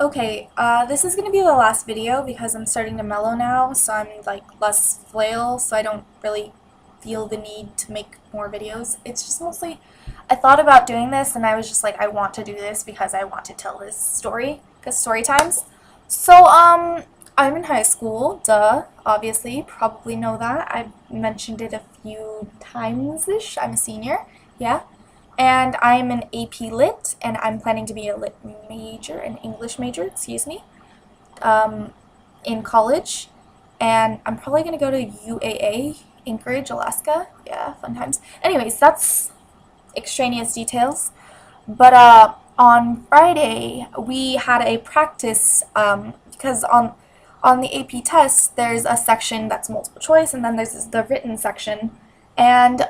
Okay, this is gonna be the last video because I'm starting to mellow now, so I'm like less flail, so I don't really feel the need to make more videos. It's just mostly, I thought about doing this and I was just like, I want to do this because I want to tell this story, because story times. So, I'm in high school, duh, obviously, probably know that. I've mentioned it a few times-ish. I'm a senior, yeah. And I'm an AP Lit, and I'm planning to be a Lit major, an English major, excuse me, um, in college. And I'm probably going to go to UAA, Anchorage, Alaska. Yeah, fun times. Anyways, that's extraneous details. But on Friday, we had a practice, because on the AP test, there's a section that's multiple choice, and then there's the written section. And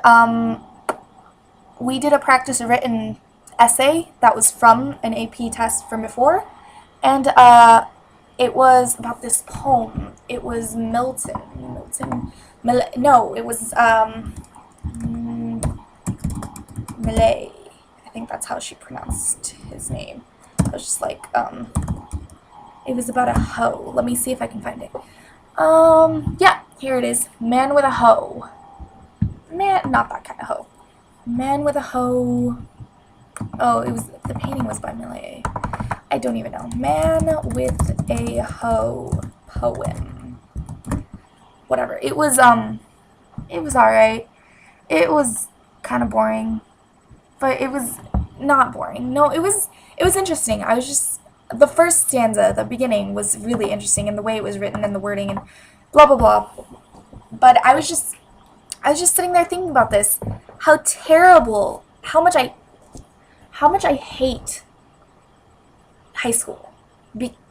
we did a practice written essay that was from an AP test from before, and it was about this poem. It was no, it was Millay. I think that's how she pronounced his name. I was just like, it was about a hoe. Let me see if I can find it. Yeah, here it is. Man with a hoe. Man, not that kind of hoe. Man with a hoe. Oh, it was, the painting was by Millay. I don't even know. Man with a hoe poem. Whatever. It was alright. It was kind of boring, but it was not boring. No, it was interesting. I was just, the first stanza, the beginning was really interesting, and the way it was written and the wording and blah blah blah. But I was just sitting there thinking about this. How terrible, how much I hate high school.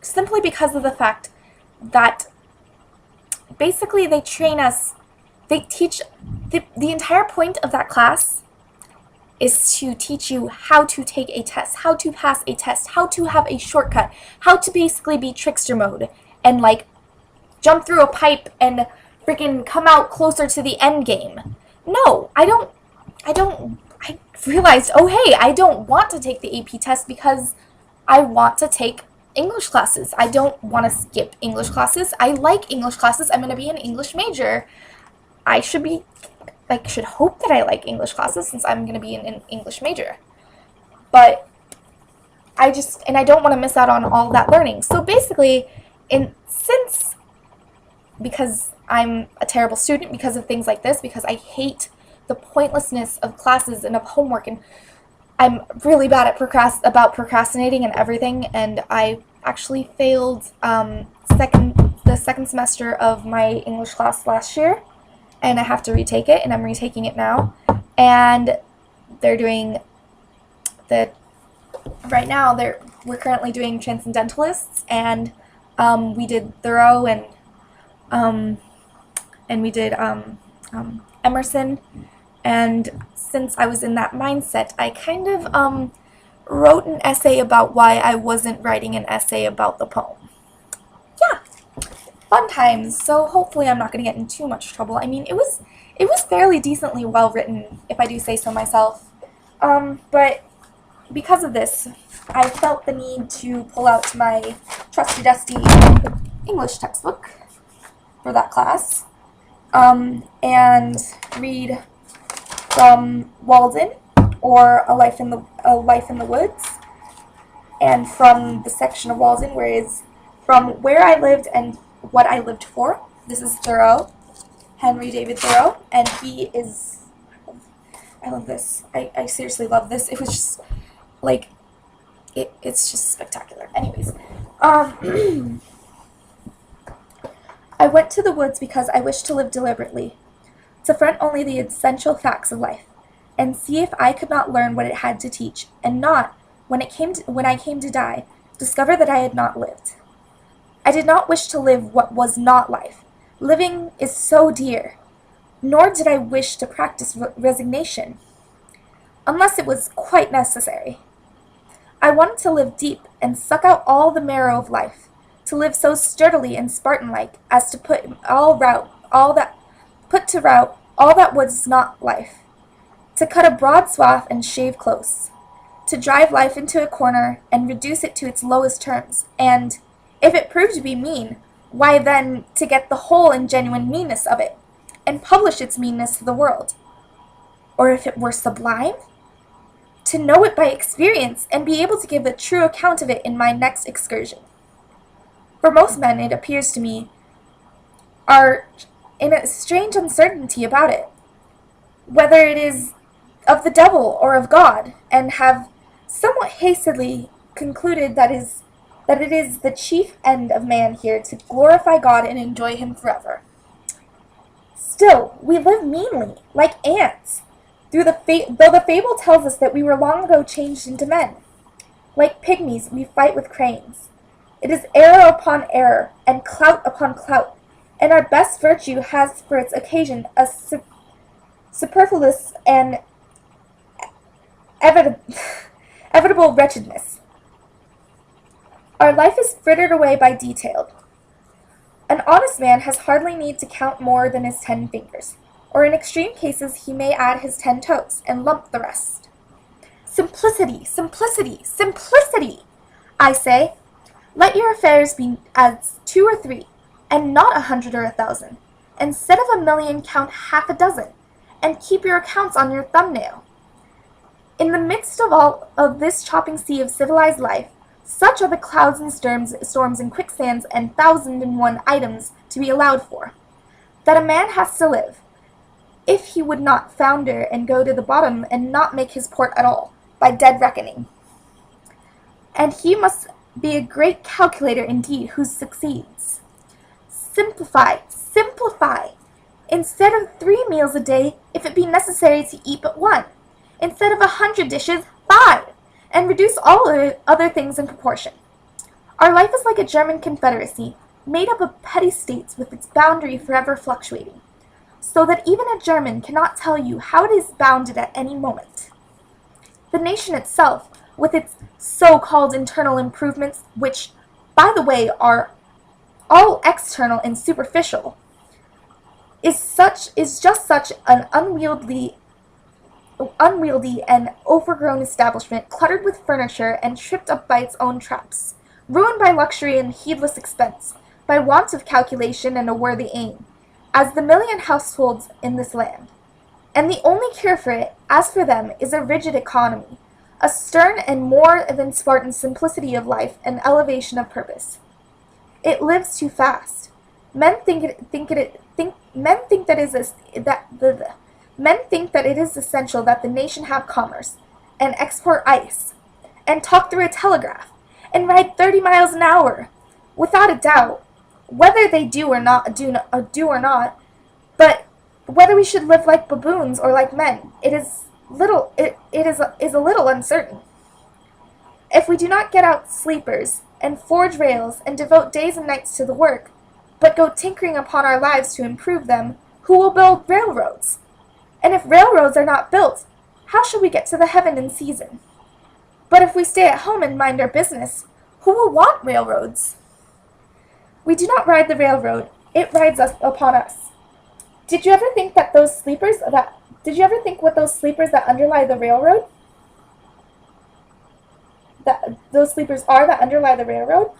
Simply because of the fact that basically they train us, they teach, the entire point of that class is to teach you how to take a test, how to pass a test, how to have a shortcut, how to basically be trickster mode and like jump through a pipe and freaking come out closer to the end game. No, I realized, oh hey, I don't want to take the AP test because I want to take English classes. I don't want to skip English classes. I like English classes. I'm going to be an English major. I should be, like, should hope that I like English classes since I'm going to be an English major. But and I don't want to miss out on all that learning. So basically, because I'm a terrible student because of things like this, because I hate the pointlessness of classes and of homework, and I'm really bad at procrastinating and everything, and I actually failed the second semester of my English class last year, and I have to retake it, and I'm retaking it now, and they're doing the right now we're currently doing Transcendentalists, and we did Thoreau, and we did Emerson. And since I was in that mindset, I kind of wrote an essay about why I wasn't writing an essay about the poem. Yeah, fun times. So hopefully I'm not going to get in too much trouble. I mean, it was fairly decently well written, if I do say so myself. But because of this, I felt the need to pull out my trusty dusty English textbook for that class, and read from Walden, or A Life in the Woods, and from the section of Walden where is from Where I Lived and What I Lived For. This is Thoreau, Henry David Thoreau, and he is, I love this. I seriously love this. It was just like it's just spectacular. Anyways, I went to the woods because I wished to live deliberately, to front only the essential facts of life, and see if I could not learn what it had to teach, and not, when I came to die, discover that I had not lived. I did not wish to live what was not life. Living is so dear. Nor did I wish to practice resignation, unless it was quite necessary. I wanted to live deep and suck out all the marrow of life, to live so sturdily and Spartan-like as to put to rout all that was not life, to cut a broad swath and shave close, to drive life into a corner and reduce it to its lowest terms, and, if it proved to be mean, why then to get the whole and genuine meanness of it, and publish its meanness to the world. Or if it were sublime, to know it by experience and be able to give a true account of it in my next excursion. For most men, it appears to me, are in a strange uncertainty about it, whether it is of the devil or of God, and have somewhat hastily concluded that it is the chief end of man here to glorify God and enjoy him forever. Still, we live meanly, like ants, though the fable tells us that we were long ago changed into men. Like pygmies, we fight with cranes. It is error upon error, and clout upon clout, and our best virtue has for its occasion a superfluous and evitable wretchedness. Our life is frittered away by detail. An honest man has hardly need to count more than his 10 fingers, or in extreme cases he may add his 10 toes, and lump the rest. Simplicity, simplicity, simplicity! I say, let your affairs be as 2 or 3, and not 100 or 1,000. Instead of 1,000,000, count half a dozen, and keep your accounts on your thumbnail. In the midst of all of this chopping sea of civilized life, such are the clouds and storms and quicksands and 1,001 items to be allowed for, that a man has to live, if he would not founder and go to the bottom and not make his port at all, by dead reckoning. And he must be a great calculator indeed who succeeds. Simplify, simplify! Instead of 3 meals a day, if it be necessary to eat but 1. Instead of 100 dishes, 5! And reduce all other things in proportion. Our life is like a German confederacy, made up of petty states with its boundary forever fluctuating, so that even a German cannot tell you how it is bounded at any moment. The nation itself, with its so-called internal improvements, which, by the way, are all external and superficial, is just such an unwieldy and overgrown establishment, cluttered with furniture and tripped up by its own traps, ruined by luxury and heedless expense, by want of calculation and a worthy aim, as the 1,000,000 households in this land. And the only cure for it, as for them, is a rigid economy, a stern and more than Spartan simplicity of life and elevation of purpose. It lives too fast. Men think that it is essential that the nation have commerce, and export ice, and talk through a telegraph, and ride 30 miles an hour, without a doubt, whether they do or not, but whether we should live like baboons or like men, is a little uncertain. If we do not get out sleepers, and forge rails, and devote days and nights to the work, but go tinkering upon our lives to improve them, who will build railroads? And if railroads are not built, how shall we get to the heaven in season? But if we stay at home and mind our business, who will want railroads? We do not ride the railroad, it rides upon us. Did you ever think what those sleepers that underlie the railroad? Those sleepers are that underlie the railroad?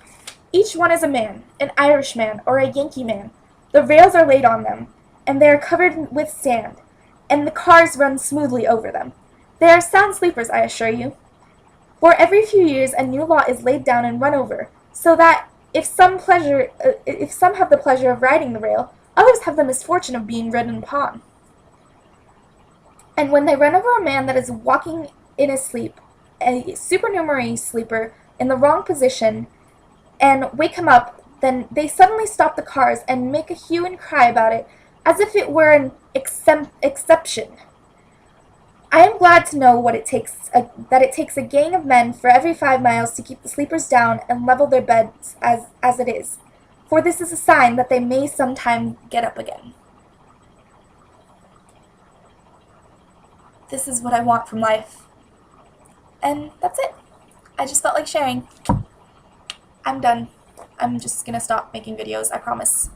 Each one is a man, an Irishman or a Yankee man. The rails are laid on them, and they are covered with sand, and the cars run smoothly over them. They are sound sleepers, I assure you. For every few years a new lot is laid down and run over, so that if some have the pleasure of riding the rail, others have the misfortune of being ridden upon. And when they run over a man that is walking in his sleep, a supernumerary sleeper in the wrong position, and wake him up, then they suddenly stop the cars and make a hue and cry about it, as if it were an exception. I am glad to know that it takes a gang of men for every 5 miles to keep the sleepers down and level their beds as it is, for this is a sign that they may sometime get up again. This is what I want from life. And that's it. I just felt like sharing. I'm done. I'm just gonna stop making videos, I promise.